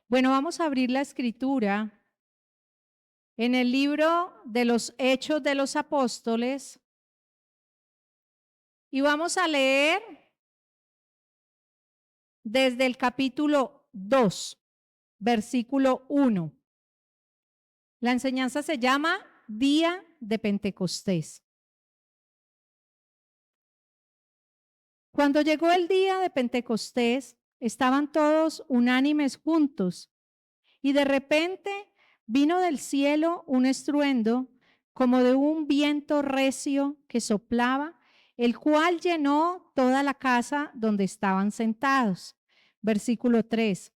Bueno, vamos a abrir la escritura en el libro de los Hechos de los Apóstoles y vamos a leer desde el capítulo 2, versículo 1. La enseñanza se llama Día de Pentecostés. Cuando llegó el día de Pentecostés, estaban todos unánimes juntos y de repente vino del cielo un estruendo como de un viento recio que soplaba, el cual llenó toda la casa donde estaban sentados. Versículo 3.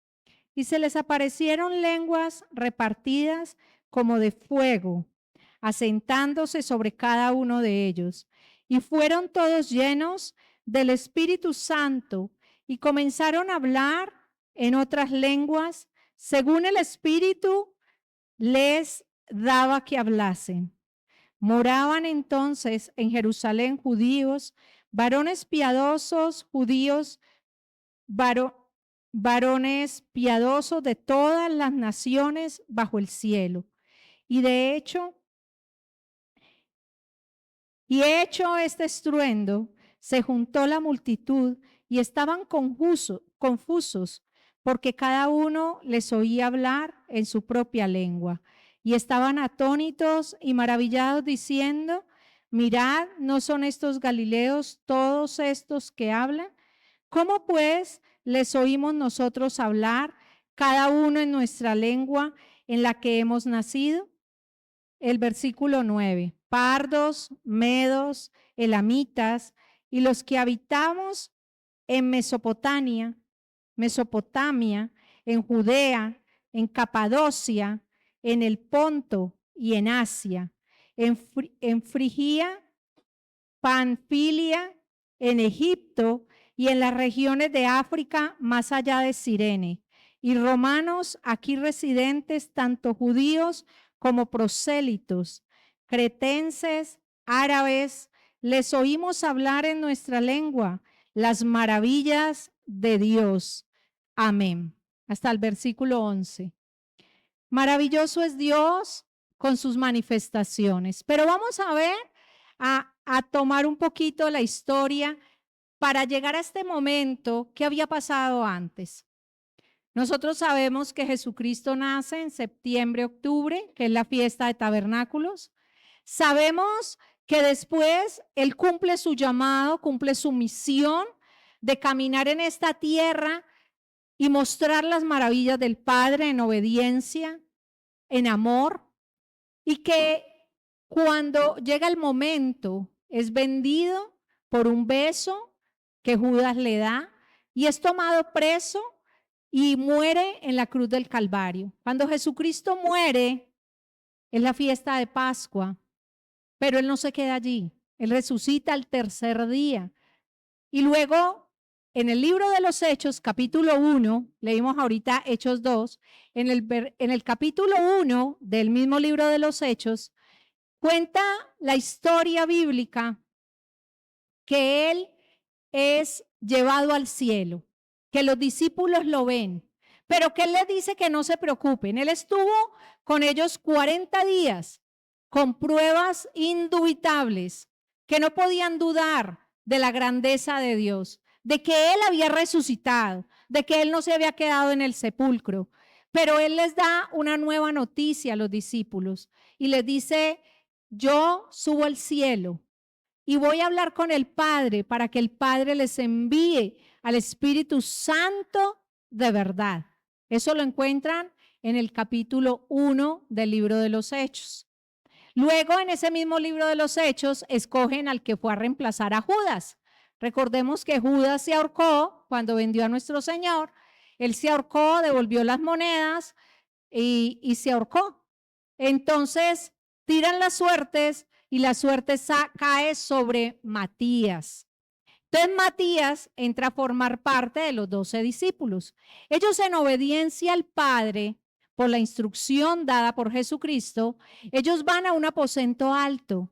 Y se les aparecieron lenguas repartidas como de fuego, asentándose sobre cada uno de ellos. Y fueron todos llenos del Espíritu Santo y comenzaron a hablar en otras lenguas, según el Espíritu les daba que hablasen. Moraban entonces en Jerusalén judíos, varones piadosos, judíos, varones piadosos de todas las naciones bajo el cielo. Y de hecho, hecho este estruendo, se juntó la multitud y estaban confusos, porque cada uno les oía hablar en su propia lengua. Y estaban atónitos y maravillados diciendo: mirad, ¿no son estos galileos todos estos que hablan? ¿Cómo pues les oímos nosotros hablar, cada uno en nuestra lengua en la que hemos nacido? El versículo 9. Pardos, medos, elamitas y los que habitamos en Mesopotamia, en Judea, en Capadocia, en el Ponto y en Asia, en Frigia, Panfilia, en Egipto y en las regiones de África más allá de Cirene, y romanos aquí residentes, tanto judíos como prosélitos, cretenses, árabes, les oímos hablar en nuestra lengua las maravillas de Dios. Amén. Hasta el versículo 11. Maravilloso es Dios con sus manifestaciones. Pero vamos a ver, a tomar un poquito la historia para llegar a este momento que había pasado antes. Nosotros sabemos que Jesucristo nace en septiembre, octubre, que es la fiesta de tabernáculos. Sabemos que después Él cumple su llamado, cumple su misión de caminar en esta tierra y mostrar las maravillas del Padre en obediencia, en amor, y que cuando llega el momento es vendido por un beso que Judas le da y es tomado preso y muere en la cruz del Calvario. Cuando Jesucristo muere, es la fiesta de Pascua, pero Él no se queda allí. Él resucita al tercer día. Y luego, en el libro de los Hechos, capítulo 1, leímos ahorita Hechos 2, en el capítulo 1 del mismo libro de los Hechos, cuenta la historia bíblica que Él es llevado al cielo, que los discípulos lo ven, pero que Él les dice que no se preocupen. Él estuvo con ellos 40 días con pruebas indubitables, que no podían dudar de la grandeza de Dios, de que Él había resucitado, de que Él no se había quedado en el sepulcro. Pero Él les da una nueva noticia a los discípulos y les dice: yo subo al cielo y voy a hablar con el Padre para que el Padre les envíe al Espíritu Santo de verdad. Eso lo encuentran en el capítulo 1 del libro de los Hechos. Luego, en ese mismo libro de los Hechos, escogen al que fue a reemplazar a Judas. Recordemos que Judas se ahorcó cuando vendió a nuestro Señor. Él se ahorcó, devolvió las monedas y se ahorcó. Entonces, tiran las suertes y la suerte cae sobre Matías. Entonces Matías entra a formar parte de los 12 discípulos. Ellos, en obediencia al Padre, por la instrucción dada por Jesucristo, ellos van a un aposento alto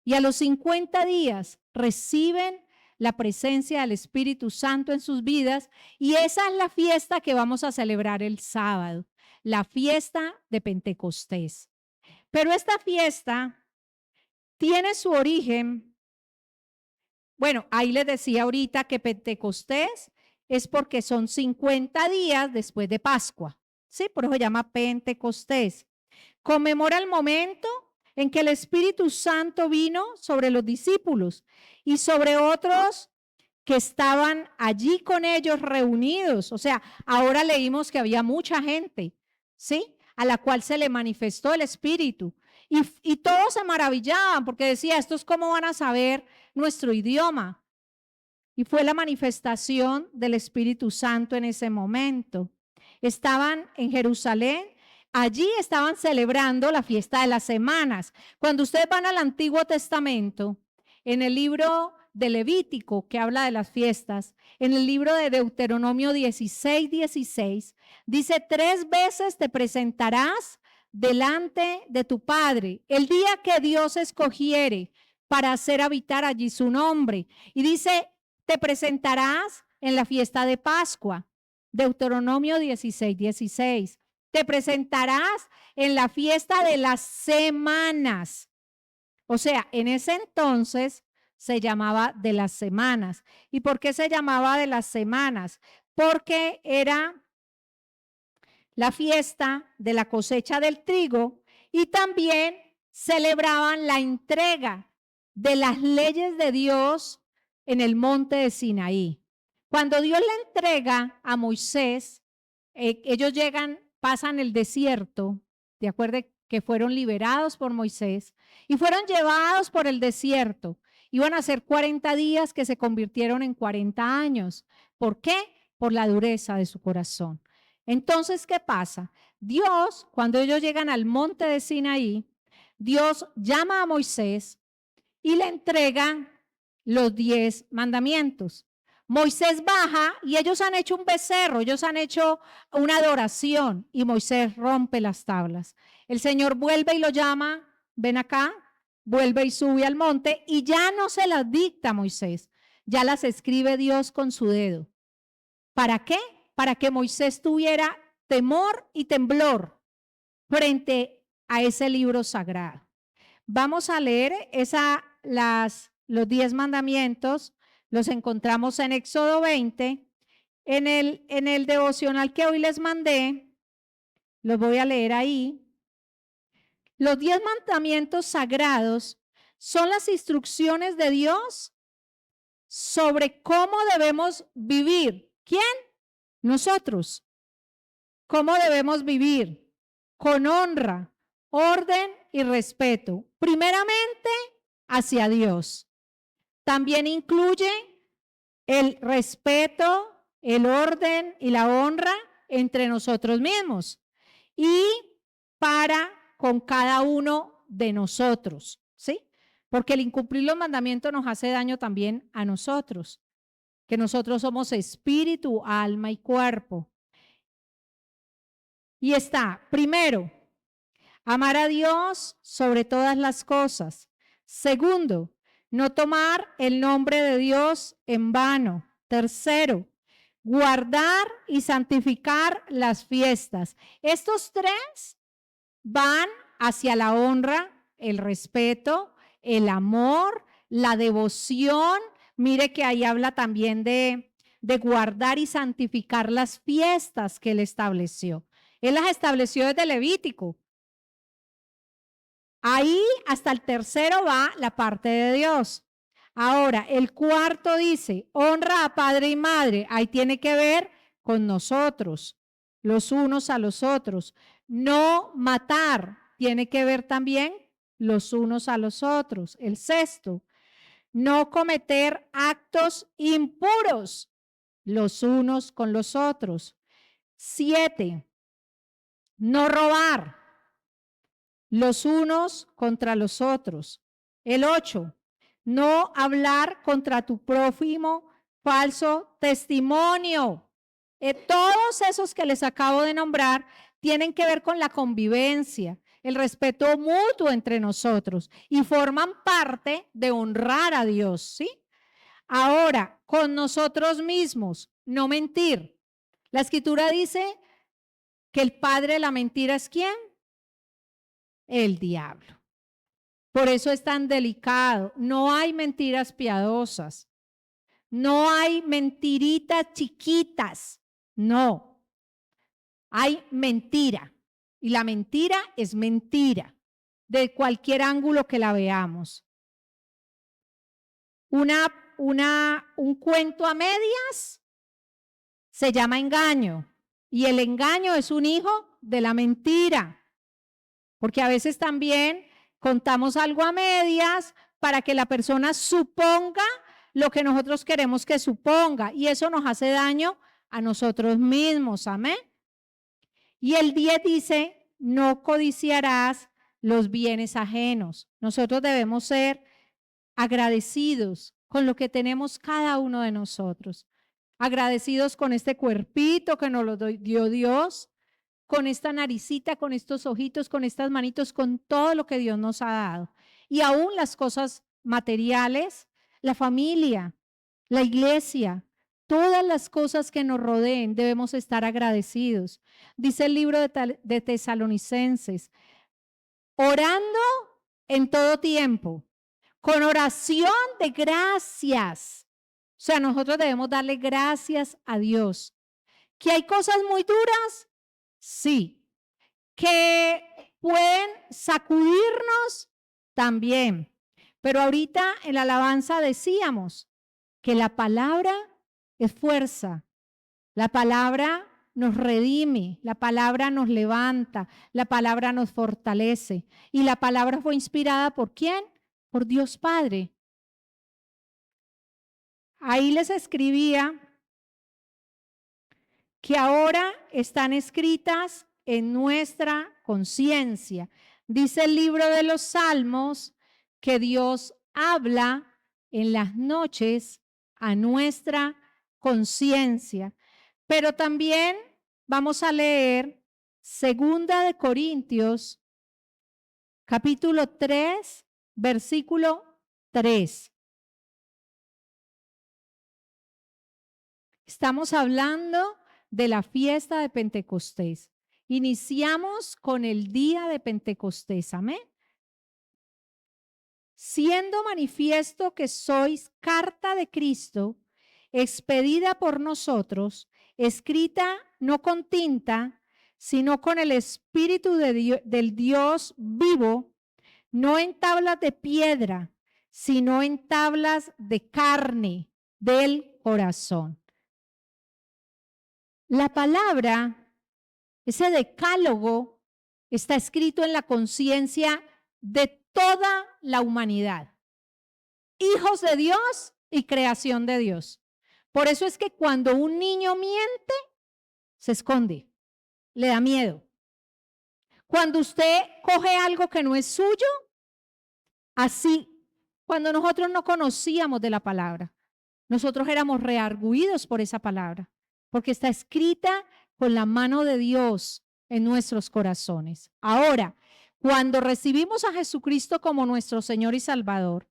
y a los 50 días reciben la presencia del Espíritu Santo en sus vidas, y esa es la fiesta que vamos a celebrar el sábado, la fiesta de Pentecostés. Pero esta fiesta tiene su origen, bueno, ahí les decía ahorita que Pentecostés es porque son 50 días después de Pascua, ¿sí? Por eso se llama Pentecostés. Conmemora el momento en que el Espíritu Santo vino sobre los discípulos y sobre otros que estaban allí con ellos reunidos. O sea, ahora leímos que había mucha gente, ¿sí? A la cual se le manifestó el Espíritu. Y todos se maravillaban porque decía, ¿estos cómo van a saber nuestro idioma? Y fue la manifestación del Espíritu Santo en ese momento. Estaban en Jerusalén. Allí estaban celebrando la fiesta de las semanas. Cuando ustedes van al Antiguo Testamento, en el libro de Levítico, que habla de las fiestas, en el libro de Deuteronomio 16:16, dice, 3 veces te presentarás delante de tu Padre, el día que Dios escogiere para hacer habitar allí su nombre. Y dice, te presentarás en la fiesta de Pascua, Deuteronomio 16:16. Te presentarás en la fiesta de las semanas. O sea, en ese entonces se llamaba de las semanas. ¿Y por qué se llamaba de las semanas? Porque era la fiesta de la cosecha del trigo y también celebraban la entrega de las leyes de Dios en el monte de Sinaí. Cuando Dios le entrega a Moisés, ellos llegan, pasan el desierto, de acuerdo que fueron liberados por Moisés y fueron llevados por el desierto. Iban a ser 40 días que se convirtieron en 40 años. ¿Por qué? Por la dureza de su corazón. Entonces, ¿qué pasa? Dios, cuando ellos llegan al monte de Sinaí, Dios llama a Moisés y le entrega los 10 mandamientos. Moisés baja y ellos han hecho un becerro, ellos han hecho una adoración y Moisés rompe las tablas. El Señor vuelve y lo llama, ven acá, vuelve y sube al monte y ya no se las dicta Moisés, ya las escribe Dios con su dedo. ¿Para qué? Para que Moisés tuviera temor y temblor frente a ese libro sagrado. Vamos a leer los 10 mandamientos. Los encontramos en Éxodo 20. En el devocional que hoy les mandé, los voy a leer ahí. Los 10 mandamientos sagrados son las instrucciones de Dios sobre cómo debemos vivir. ¿Quién? Nosotros. ¿Cómo debemos vivir? Con honra, orden y respeto. Primeramente, hacia Dios. También incluye el respeto, el orden y la honra entre nosotros mismos y para con cada uno de nosotros, ¿sí? Porque el incumplir los mandamientos nos hace daño también a nosotros, que nosotros somos espíritu, alma y cuerpo. Y está, primero, amar a Dios sobre todas las cosas. Segundo, no tomar el nombre de Dios en vano. Tercero, guardar y santificar las fiestas. Estos 3 van hacia la honra, el respeto, el amor, la devoción. Mire que ahí habla también de guardar y santificar las fiestas que él estableció. Él las estableció desde Levítico. Ahí hasta el tercero va la parte de Dios. Ahora, el cuarto dice, honra a padre y madre. Ahí tiene que ver con nosotros, los unos a los otros. No matar, tiene que ver también los unos a los otros. El sexto, no cometer actos impuros, los unos con los otros. 7, no robar, los unos contra los otros. El 8, no hablar contra tu prójimo falso testimonio. Todos esos que les acabo de nombrar tienen que ver con la convivencia, el respeto mutuo entre nosotros y forman parte de honrar a Dios, ¿sí? Ahora, con nosotros mismos, no mentir. La escritura dice que el padre de la mentira es ¿quién? El diablo. Por eso es tan delicado. No hay mentiras piadosas. No hay mentiritas chiquitas. No. Hay mentira. Y la mentira es mentira. De cualquier ángulo que la veamos. Un cuento a medias se llama engaño. Y el engaño es un hijo de la mentira. Porque a veces también contamos algo a medias para que la persona suponga lo que nosotros queremos que suponga. Y eso nos hace daño a nosotros mismos. Amén. Y el 10 dice, no codiciarás los bienes ajenos. Nosotros debemos ser agradecidos con lo que tenemos cada uno de nosotros. Agradecidos con este cuerpito que nos lo dio Dios, con esta naricita, con estos ojitos, con estas manitos, con todo lo que Dios nos ha dado. Y aún las cosas materiales, la familia, la iglesia, todas las cosas que nos rodeen, debemos estar agradecidos. Dice el libro de Tesalonicenses, orando en todo tiempo, con oración de gracias. O sea, nosotros debemos darle gracias a Dios. ¿Que hay cosas muy duras? Sí. ¿Que pueden sacudirnos? También. Pero ahorita en la alabanza decíamos que la palabra es fuerza. La palabra nos redime, la palabra nos levanta, la palabra nos fortalece. Y la palabra fue inspirada ¿por quién? Por Dios Padre. Ahí les escribía que ahora están escritas en nuestra conciencia. Dice el libro de los Salmos que Dios habla en las noches a nuestra conciencia. Pero también vamos a leer 2 de Corintios, capítulo 3, versículo 3. Estamos hablando de la fiesta de Pentecostés. Iniciamos con el día de Pentecostés, amén. Siendo manifiesto que sois carta de Cristo, expedida por nosotros, escrita no con tinta, sino con el Espíritu del Dios vivo, no en tablas de piedra, sino en tablas de carne del corazón. La palabra, ese decálogo, está escrito en la conciencia de toda la humanidad. Hijos de Dios y creación de Dios. Por eso es que cuando un niño miente, se esconde, le da miedo. Cuando usted coge algo que no es suyo, así, cuando nosotros no conocíamos de la palabra, nosotros éramos reargüidos por esa palabra, porque está escrita con la mano de Dios en nuestros corazones. Ahora, cuando recibimos a Jesucristo como nuestro Señor y Salvador,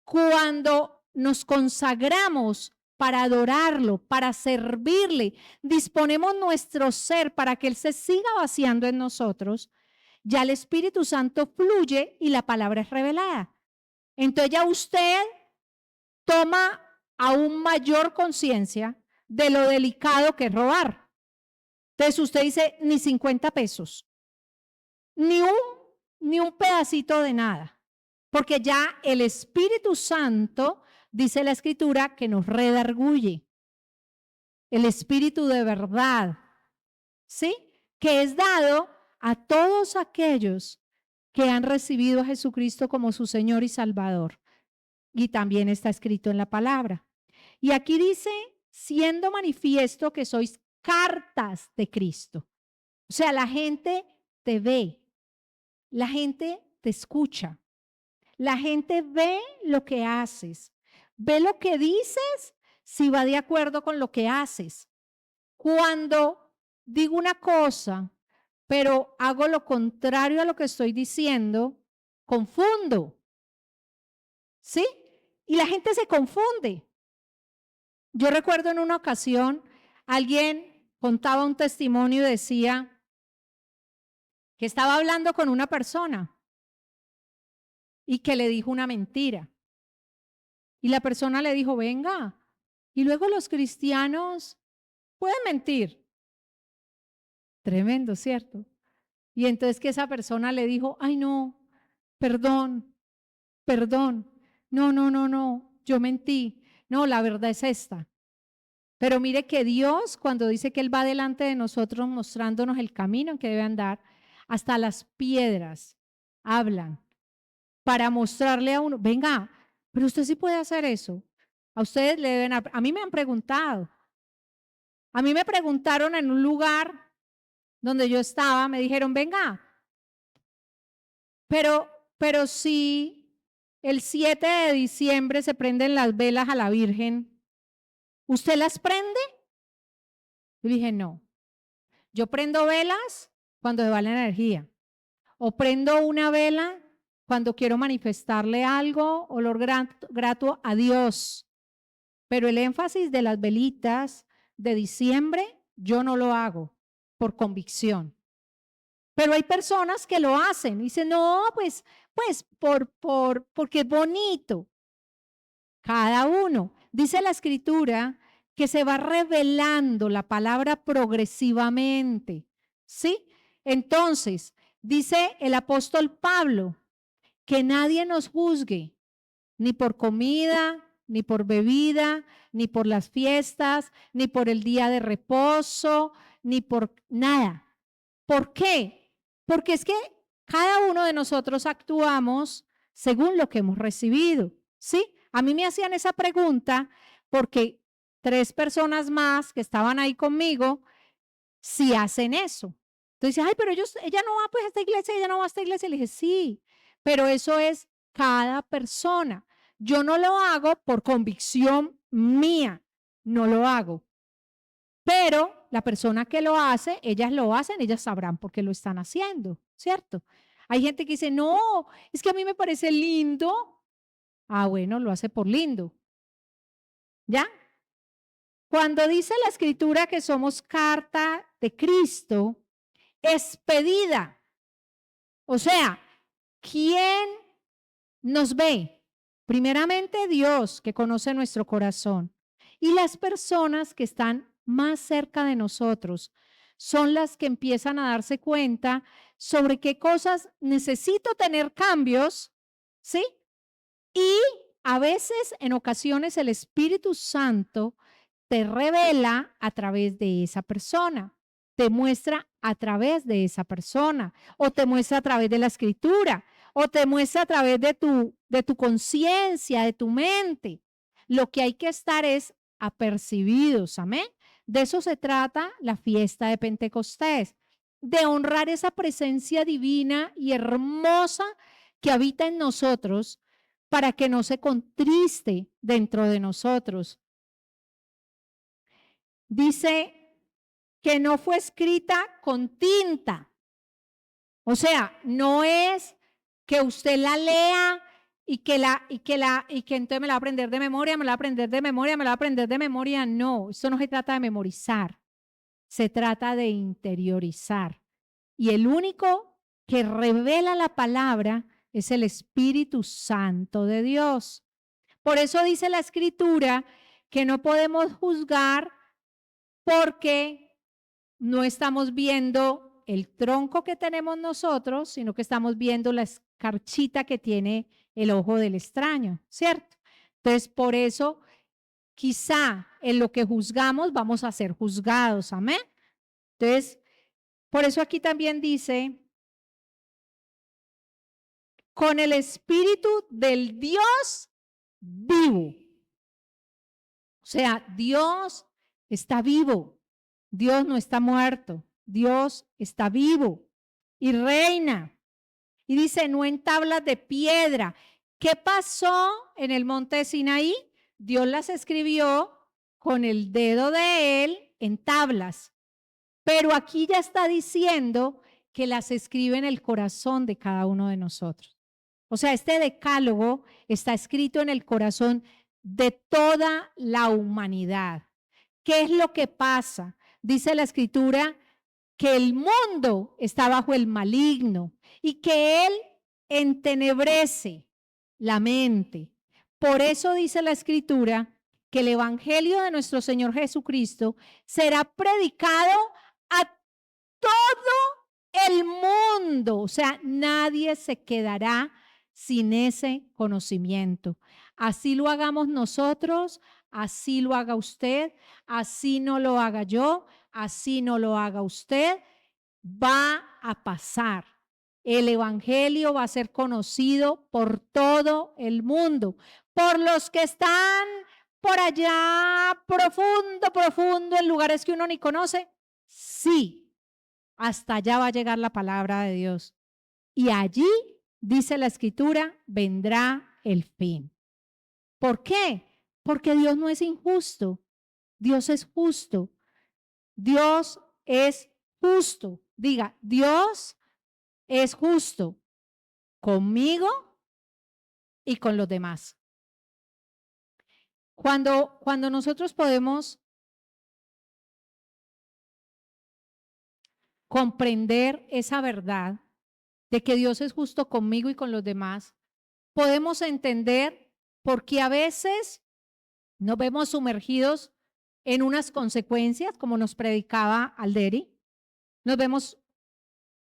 cuando nos consagramos para adorarlo, para servirle, disponemos nuestro ser para que Él se siga vaciando en nosotros, ya el Espíritu Santo fluye y la palabra es revelada. Entonces ya usted toma aún mayor conciencia de lo delicado que es robar. Entonces usted dice, ni 50 pesos, ni un pedacito de nada, porque ya el Espíritu Santo, dice la Escritura, que nos redarguye. El Espíritu de verdad, ¿sí? Que es dado a todos aquellos que han recibido a Jesucristo como su Señor y Salvador. Y también está escrito en la palabra. Y aquí dice, siendo manifiesto que sois cartas de Cristo. O sea, la gente te ve, la gente te escucha, la gente ve lo que haces, ve lo que dices si va de acuerdo con lo que haces. Cuando digo una cosa, pero hago lo contrario a lo que estoy diciendo, confundo. ¿Sí? Y la gente se confunde. Yo recuerdo en una ocasión, alguien contaba un testimonio y decía que estaba hablando con una persona y que le dijo una mentira. Y la persona le dijo, venga, y luego los cristianos pueden mentir. Tremendo, ¿cierto? Y entonces que esa persona le dijo, ay no, perdón, perdón, no, yo mentí. No, la verdad es esta. Pero mire que Dios, cuando dice que Él va delante de nosotros mostrándonos el camino en que debe andar, hasta las piedras hablan para mostrarle a uno, venga, pero usted sí puede hacer eso. A ustedes le deben, a mí me han preguntado. A mí me preguntaron en un lugar donde yo estaba, me dijeron, venga, pero si el 7 de diciembre se prenden las velas a la Virgen, ¿usted las prende? Yo dije, no. Yo prendo velas cuando se va la energía. O prendo una vela cuando quiero manifestarle algo, olor grato a Dios. Pero el énfasis de las velitas de diciembre, yo no lo hago por convicción. Pero hay personas que lo hacen y dicen, no, pues porque es bonito. Cada uno. Dice la escritura que se va revelando la palabra progresivamente. ¿Sí? Entonces, dice el apóstol Pablo, que nadie nos juzgue, ni por comida, ni por bebida, ni por las fiestas, ni por el día de reposo, ni por nada. ¿Por qué? Porque es que cada uno de nosotros actuamos según lo que hemos recibido, ¿sí? A mí me hacían esa pregunta porque 3 personas más que estaban ahí conmigo sí hacen eso. Entonces, ay, pero ella no va pues a esta iglesia, ella no va a esta iglesia. Le dije, sí, pero eso es cada persona. Yo no lo hago por convicción mía, no lo hago. Pero la persona que lo hace, ellas lo hacen, ellas sabrán por qué lo están haciendo, ¿cierto? Hay gente que dice, no, es que a mí me parece lindo. Ah, bueno, lo hace por lindo. ¿Ya? Cuando dice la escritura que somos carta de Cristo, expedida. O sea, ¿quién nos ve? Primeramente Dios, que conoce nuestro corazón. Y las personas que están más cerca de nosotros son las que empiezan a darse cuenta sobre qué cosas necesito tener cambios, ¿sí? Y a veces, en ocasiones, el Espíritu Santo te revela a través de esa persona, te muestra a través de esa persona, o te muestra a través de la escritura, o te muestra a través de tu conciencia, de tu mente. Lo que hay que estar es apercibidos, amén. De eso se trata la fiesta de Pentecostés, de honrar esa presencia divina y hermosa que habita en nosotros para que no se contriste dentro de nosotros. Dice que no fue escrita con tinta. O sea, no es que usted la lea y que entonces me la va a aprender de memoria, me la va a aprender de memoria, me la va a aprender de memoria. No, esto no se trata de memorizar, se trata de interiorizar. Y el único que revela la palabra es el Espíritu Santo de Dios. Por eso dice la Escritura que no podemos juzgar porque no estamos viendo el tronco que tenemos nosotros, sino que estamos viendo la escarchita que tiene el ojo del extraño, ¿cierto? Entonces, por eso, quizá en lo que juzgamos vamos a ser juzgados, amén. Entonces, por eso aquí también dice, con el espíritu del Dios vivo. O sea, Dios está vivo, Dios no está muerto, Dios está vivo y reina. Y dice, no en tablas de piedra. ¿Qué pasó en el monte de Sinaí? Dios las escribió con el dedo de él en tablas. Pero aquí ya está diciendo que las escribe en el corazón de cada uno de nosotros. O sea, este decálogo está escrito en el corazón de toda la humanidad. ¿Qué es lo que pasa? Dice la Escritura que el mundo está bajo el maligno y que él entenebrece la mente. Por eso dice la Escritura que el Evangelio de nuestro Señor Jesucristo será predicado a todo el mundo. O sea, nadie se quedará sin ese conocimiento. Así lo hagamos nosotros, así lo haga usted, así no lo haga yo, así no lo haga usted, va a pasar. El Evangelio va a ser conocido por todo el mundo, por los que están por allá profundo, profundo, en lugares que uno ni conoce. Sí, hasta allá va a llegar la palabra de Dios. Y allí, dice la Escritura, vendrá el fin. ¿Por qué? Porque Dios no es injusto. Dios es justo. Dios es justo. Diga, Dios es justo conmigo y con los demás. Cuando nosotros podemos comprender esa verdad de que Dios es justo conmigo y con los demás, podemos entender por qué a veces nos vemos sumergidos en unas consecuencias, como nos predicaba Alderi, nos vemos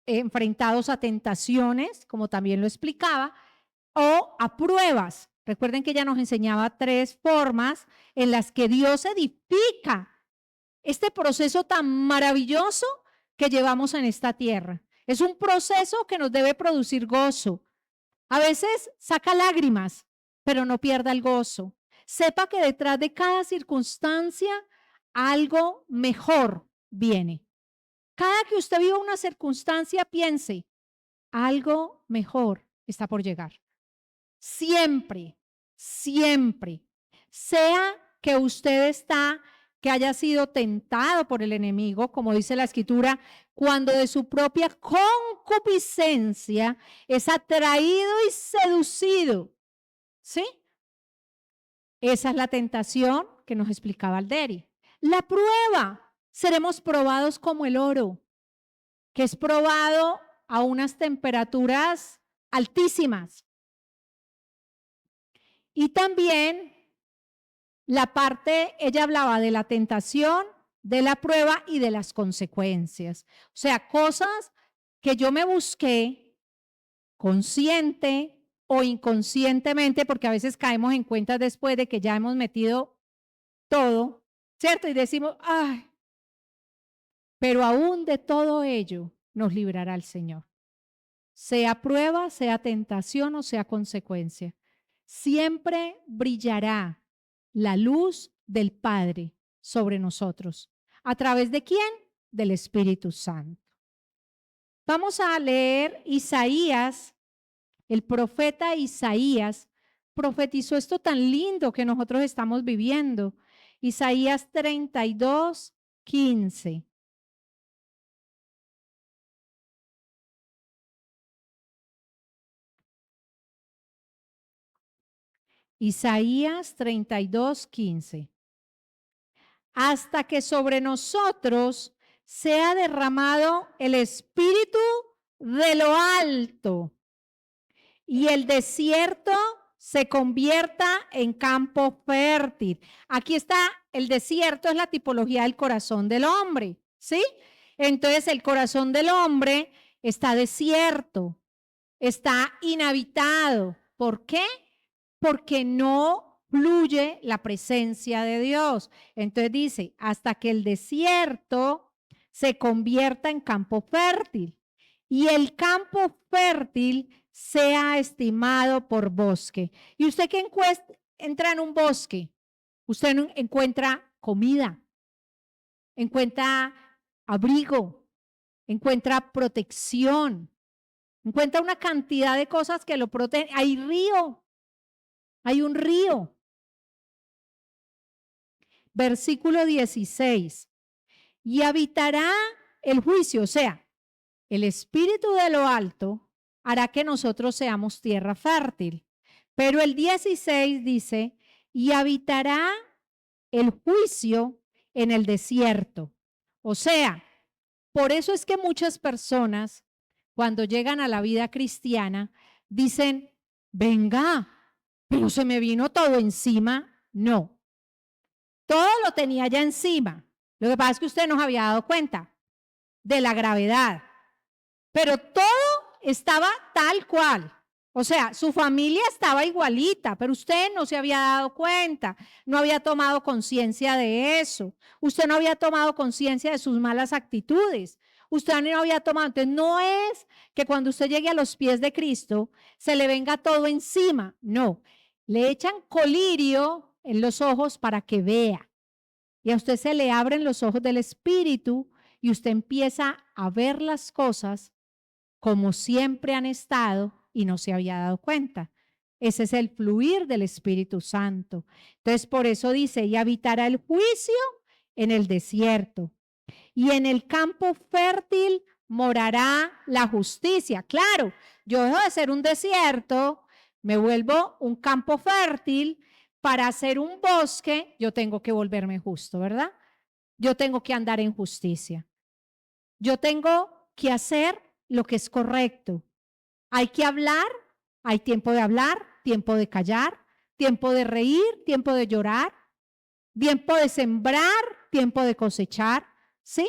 enfrentados a tentaciones, como también lo explicaba, o a pruebas. Recuerden que ella nos enseñaba 3 formas en las que Dios edifica este proceso tan maravilloso que llevamos en esta tierra. Es un proceso que nos debe producir gozo. A veces saca lágrimas, pero no pierda el gozo. Sepa que detrás de cada circunstancia algo mejor viene. Cada que usted viva una circunstancia, piense, algo mejor está por llegar. Siempre, siempre. Sea que usted que haya sido tentado por el enemigo, como dice la Escritura, cuando de su propia concupiscencia es atraído y seducido. ¿Sí? Esa es la tentación que nos explicaba Alderi. La prueba. Seremos probados como el oro, que es probado a unas temperaturas altísimas. Y también ella hablaba de la tentación, de la prueba y de las consecuencias. O sea, cosas que yo me busqué consciente o inconscientemente, porque a veces caemos en cuenta después de que ya hemos metido todo, ¿cierto? Y decimos, ay, pero aún de todo ello nos librará el Señor. Sea prueba, sea tentación o sea consecuencia. Siempre brillará la luz del Padre sobre nosotros. ¿A través de quién? Del Espíritu Santo. Vamos a leer Isaías. El profeta Isaías profetizó esto tan lindo que nosotros estamos viviendo. Isaías 32, 15. Isaías 32, 15. Hasta que sobre nosotros sea derramado el Espíritu de lo alto y el desierto se convierta en campo fértil. Aquí está, el desierto es la tipología del corazón del hombre, ¿sí? Entonces el corazón del hombre está desierto, está inhabitado. ¿Por qué? Porque no fluye la presencia de Dios. Entonces dice, hasta que el desierto se convierta en campo fértil y el campo fértil sea estimado por bosque. Y usted que entra en un bosque, usted encuentra comida, encuentra abrigo, encuentra protección, encuentra una cantidad de cosas que lo protegen. Hay río. Hay un río. Versículo 16. Y habitará el juicio, o sea, el Espíritu de lo alto hará que nosotros seamos tierra fértil. Pero el 16 dice, y habitará el juicio en el desierto. O sea, por eso es que muchas personas, cuando llegan a la vida cristiana, dicen, venga, pero se me vino todo encima. No, todo lo tenía ya encima. Lo que pasa es que usted no se había dado cuenta de la gravedad, pero todo estaba tal cual. O sea, su familia estaba igualita, pero usted no se había dado cuenta, no había tomado conciencia de eso, usted no había tomado conciencia de sus malas actitudes, usted no había tomado, entonces no es que cuando usted llegue a los pies de Cristo se le venga todo encima, no, le echan colirio en los ojos para que vea y a usted se le abren los ojos del Espíritu y usted empieza a ver las cosas como siempre han estado y no se había dado cuenta. Ese es el fluir del Espíritu Santo. Entonces, por eso dice, y habitará el juicio en el desierto, y en el campo fértil morará la justicia. Claro, yo dejo de ser un desierto, me vuelvo un campo fértil. Para hacer un bosque, yo tengo que volverme justo, ¿verdad? Yo tengo que andar en justicia. Yo tengo que hacer lo que es correcto. Hay que hablar, hay tiempo de hablar, tiempo de callar, tiempo de reír, tiempo de llorar, tiempo de sembrar, tiempo de cosechar, ¿sí?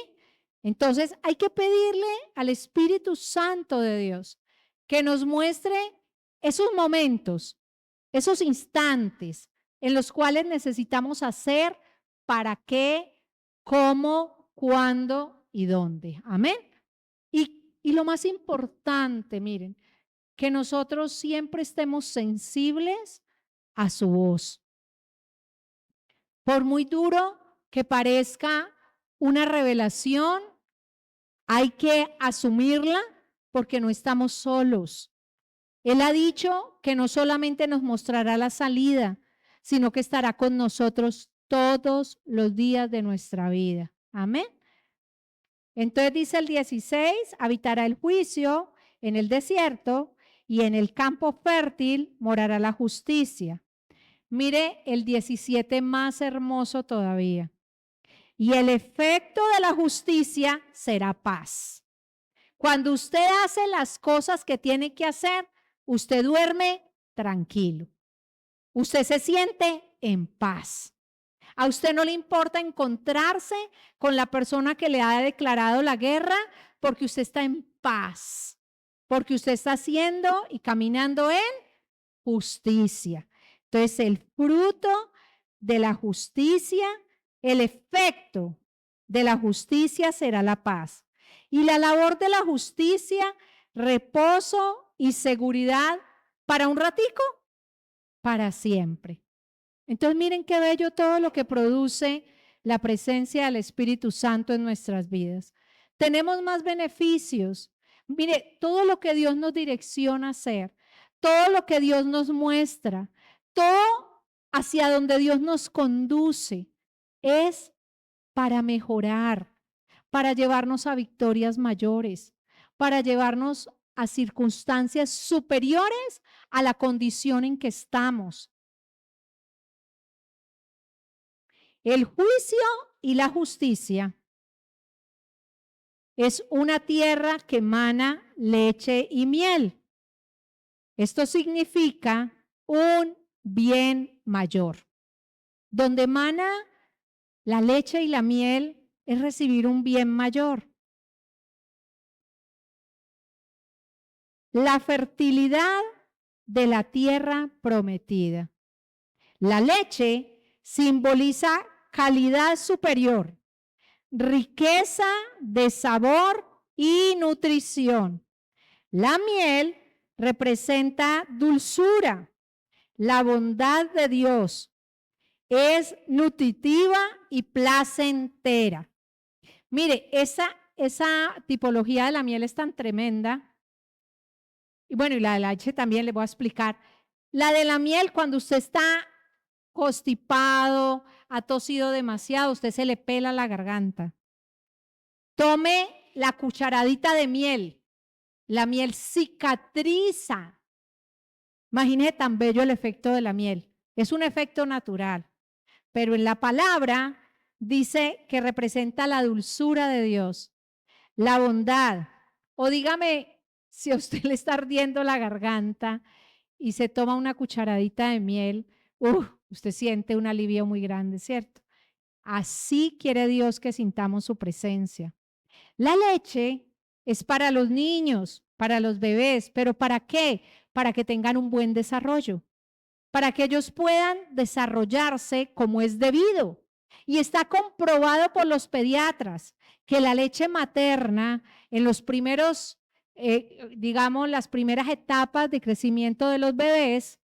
Entonces hay que pedirle al Espíritu Santo de Dios que nos muestre esos momentos, esos instantes en los cuales necesitamos hacer para qué, cómo, cuándo y dónde. Amén. Y lo más importante, miren, que nosotros siempre estemos sensibles a su voz. Por muy duro que parezca una revelación, hay que asumirla porque no estamos solos. Él ha dicho que no solamente nos mostrará la salida, sino que estará con nosotros todos los días de nuestra vida. Amén. Entonces dice el 16, habitará el juicio en el desierto y en el campo fértil morará la justicia. Mire el 17 más hermoso todavía. Y el efecto de la justicia será paz. Cuando usted hace las cosas que tiene que hacer, usted duerme tranquilo. Usted se siente en paz. A usted no le importa encontrarse con la persona que le ha declarado la guerra porque usted está en paz, porque usted está haciendo y caminando en justicia. Entonces, el fruto de la justicia, el efecto de la justicia será la paz. Y la labor de la justicia, reposo y seguridad para un ratico, para siempre. Entonces miren qué bello todo lo que produce la presencia del Espíritu Santo en nuestras vidas. Tenemos más beneficios. Mire, todo lo que Dios nos direcciona a hacer, todo lo que Dios nos muestra, todo hacia donde Dios nos conduce es para mejorar, para llevarnos a victorias mayores, para llevarnos a circunstancias superiores a la condición en que estamos. El juicio y la justicia es una tierra que emana leche y miel. Esto significa un bien mayor. Donde emana la leche y la miel es recibir un bien mayor. La fertilidad de la tierra prometida. La leche simboliza calidad superior, riqueza de sabor y nutrición. La miel representa dulzura, la bondad de Dios. Es nutritiva y placentera. Mire, esa tipología de la miel es tan tremenda. Y bueno, y la de la leche también le voy a explicar. La de la miel, cuando usted está constipado, ha tosido demasiado, usted se le pela la garganta. Tome la cucharadita de miel. La miel cicatriza. Imagínese tan bello el efecto de la miel. Es un efecto natural, pero en la palabra dice que representa la dulzura de Dios, la bondad. O dígame, si a usted le está ardiendo la garganta y se toma una cucharadita de miel, usted siente un alivio muy grande, ¿cierto? Así quiere Dios que sintamos su presencia. La leche es para los niños, para los bebés, pero ¿para qué? Para que tengan un buen desarrollo, para que ellos puedan desarrollarse como es debido. Y está comprobado por los pediatras que la leche materna en los primeros, digamos, las primeras etapas de crecimiento de los bebés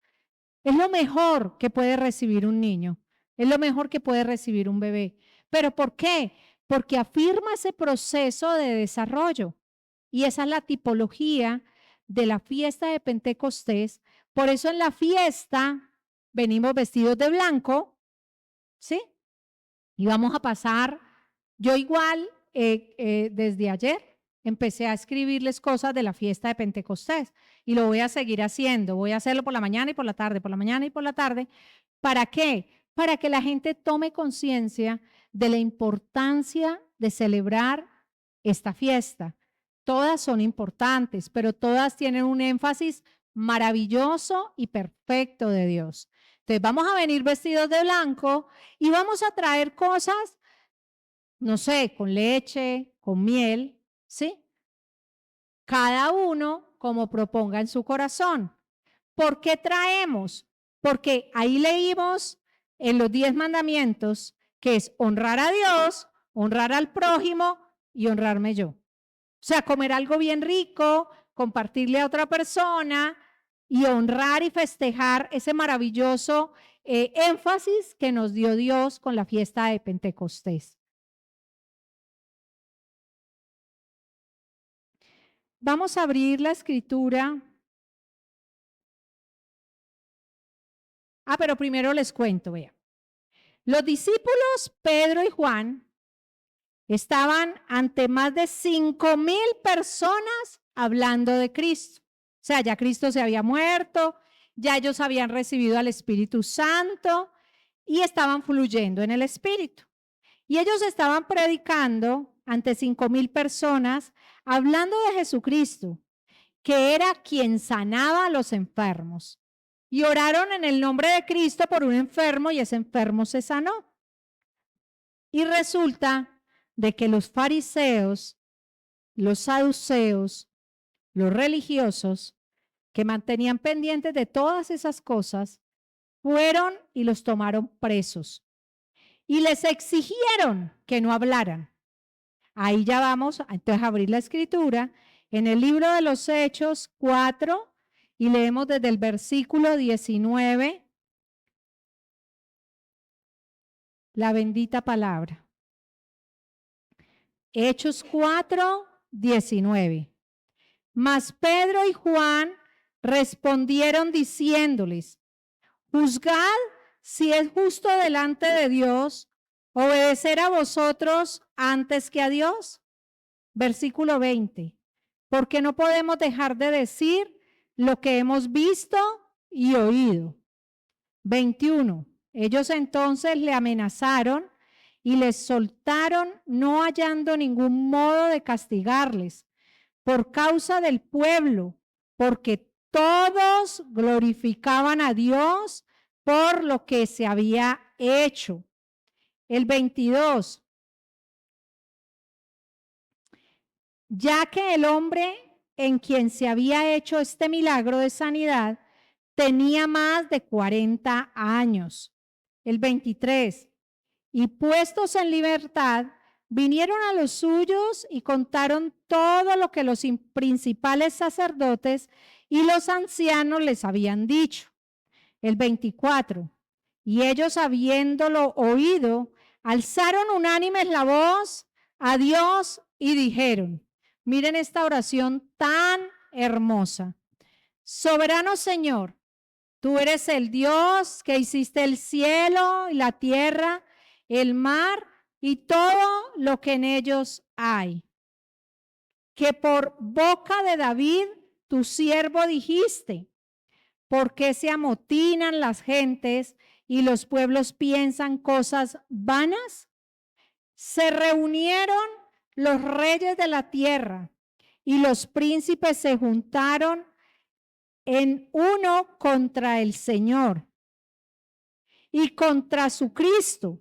es lo mejor que puede recibir un niño, es lo mejor que puede recibir un bebé. ¿Pero por qué? Porque afirma ese proceso de desarrollo. Y esa es la tipología de la fiesta de Pentecostés. Por eso en la fiesta venimos vestidos de blanco, ¿sí? Y vamos a pasar, yo igual desde ayer empecé a escribirles cosas de la fiesta de Pentecostés y lo voy a seguir haciendo. Voy a hacerlo por la mañana y por la tarde, por la mañana y por la tarde. ¿Para qué? Para que la gente tome conciencia de la importancia de celebrar esta fiesta. Todas son importantes, pero todas tienen un énfasis maravilloso y perfecto de Dios. Entonces vamos a venir vestidos de blanco y vamos a traer cosas, no sé, con leche, con miel, ¿sí? Cada uno como proponga en su corazón. ¿Por qué traemos? Porque ahí leímos en los 10 mandamientos que es honrar a Dios, honrar al prójimo y honrarme yo. O sea, comer algo bien rico, compartirle a otra persona y honrar y festejar ese maravilloso énfasis que nos dio Dios con la fiesta de Pentecostés. Vamos a abrir la escritura. Pero primero les cuento, vean. Los discípulos Pedro y Juan estaban ante más de 5,000 personas hablando de Cristo. O sea, ya Cristo se había muerto, ya ellos habían recibido al Espíritu Santo y estaban fluyendo en el Espíritu. Y ellos estaban predicando ante 5,000 personas, hablando de Jesucristo, que era quien sanaba a los enfermos. Y oraron en el nombre de Cristo por un enfermo y ese enfermo se sanó. Y resulta de que los fariseos, los saduceos, los religiosos que mantenían pendientes de todas esas cosas, fueron y los tomaron presos y les exigieron que no hablaran. Ahí ya vamos entonces a abrir la escritura en el libro de los Hechos 4 y leemos desde el versículo 19 la bendita palabra. Hechos 4, 19. Mas Pedro y Juan respondieron diciéndoles: juzgad si es justo delante de Dios obedecer a vosotros antes que a Dios. Versículo 20. Porque no podemos dejar de decir lo que hemos visto y oído. 21. Ellos entonces le amenazaron y les soltaron, no hallando ningún modo de castigarles por causa del pueblo, porque todos glorificaban a Dios por lo que se había hecho. El 22. Ya que el hombre en quien se había hecho este milagro de sanidad tenía más de 40 años. El 23. Y puestos en libertad, vinieron a los suyos y contaron todo lo que los principales sacerdotes y los ancianos les habían dicho. El 24. Y ellos, habiéndolo oído, alzaron unánimes la voz a Dios y dijeron, miren esta oración tan hermosa. Soberano Señor, tú eres el Dios que hiciste el cielo y la tierra, el mar y todo lo que en ellos hay. Que por boca de David, tu siervo, dijiste, ¿Por qué se amotinan las gentes y los pueblos piensan cosas vanas? Se reunieron los reyes de la tierra y los príncipes se juntaron en uno contra el Señor y contra su Cristo,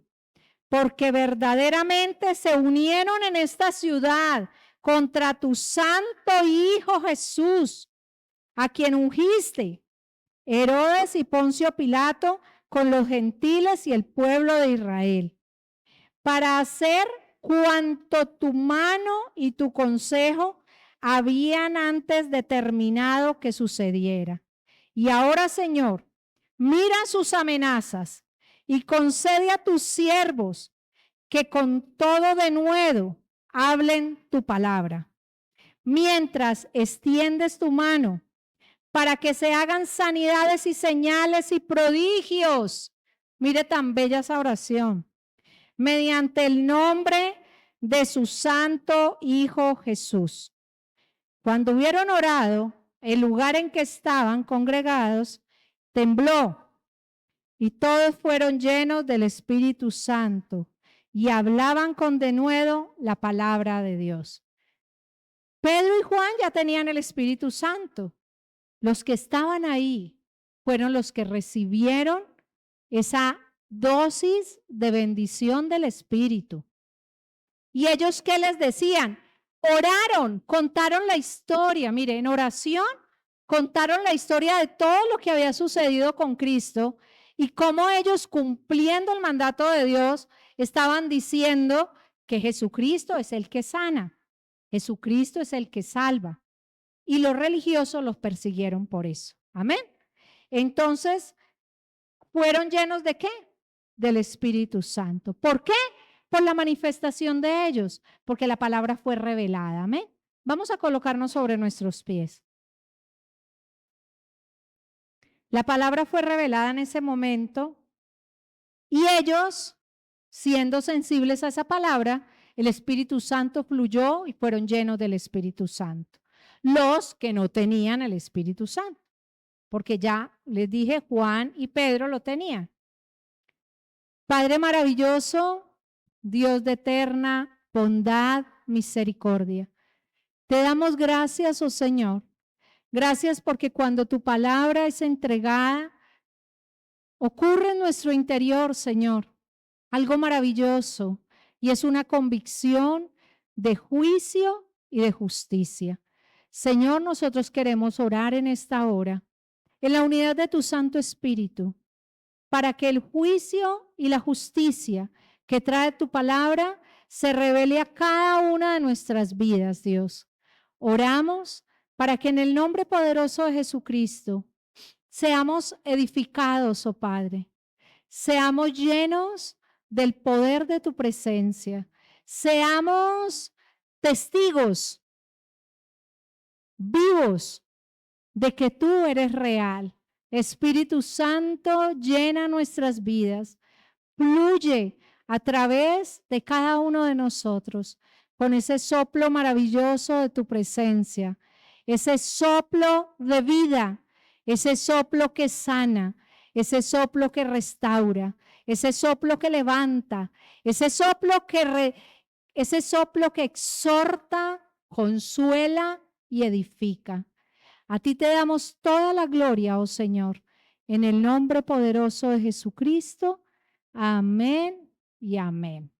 porque verdaderamente se unieron en esta ciudad contra tu santo Hijo Jesús, a quien ungiste, Herodes y Poncio Pilato, con los gentiles y el pueblo de Israel, para hacer cuanto tu mano y tu consejo habían antes determinado que sucediera. Y ahora, Señor, mira sus amenazas y concede a tus siervos que con todo denuedo hablen tu palabra, mientras extiendes tu mano para que se hagan sanidades y señales y prodigios. Mire tan bella esa oración. Mediante el nombre de su santo Hijo Jesús. Cuando hubieron orado, el lugar en que estaban congregados tembló y todos fueron llenos del Espíritu Santo y hablaban con denuedo la palabra de Dios. Pedro y Juan ya tenían el Espíritu Santo. Los que estaban ahí fueron los que recibieron esa dosis de bendición del Espíritu. ¿Y ellos qué les decían? Oraron, contaron la historia. Mire, en oración contaron la historia de todo lo que había sucedido con Cristo y cómo ellos, cumpliendo el mandato de Dios, estaban diciendo que Jesucristo es el que sana, Jesucristo es el que salva. Y los religiosos los persiguieron por eso. Amén. Entonces, ¿fueron llenos de qué? Del Espíritu Santo. ¿Por qué? Por la manifestación de ellos, porque la palabra fue revelada. Amén. Vamos a colocarnos sobre nuestros pies. La palabra fue revelada en ese momento y ellos, siendo sensibles a esa palabra, el Espíritu Santo fluyó y fueron llenos del Espíritu Santo. Los que no tenían el Espíritu Santo, porque ya les dije, Juan y Pedro lo tenían. Padre maravilloso, Dios de eterna bondad, misericordia, te damos gracias, oh Señor. Gracias porque cuando tu palabra es entregada, ocurre en nuestro interior, Señor, algo maravilloso, y es una convicción de juicio y de justicia. Señor, nosotros queremos orar en esta hora, en la unidad de tu Santo Espíritu, para que el juicio y la justicia que trae tu palabra se revele a cada una de nuestras vidas, Dios. Oramos para que en el nombre poderoso de Jesucristo seamos edificados, oh Padre, seamos llenos del poder de tu presencia, seamos testigos vivos de que tú eres real. Espíritu Santo, llena nuestras vidas, fluye a través de cada uno de nosotros con ese soplo maravilloso de tu presencia, ese soplo de vida, ese soplo que sana, ese soplo que restaura, ese soplo que levanta, ese soplo que exhorta, consuela y edifica. A ti te damos toda la gloria, oh Señor, en el nombre poderoso de Jesucristo. Amén y amén.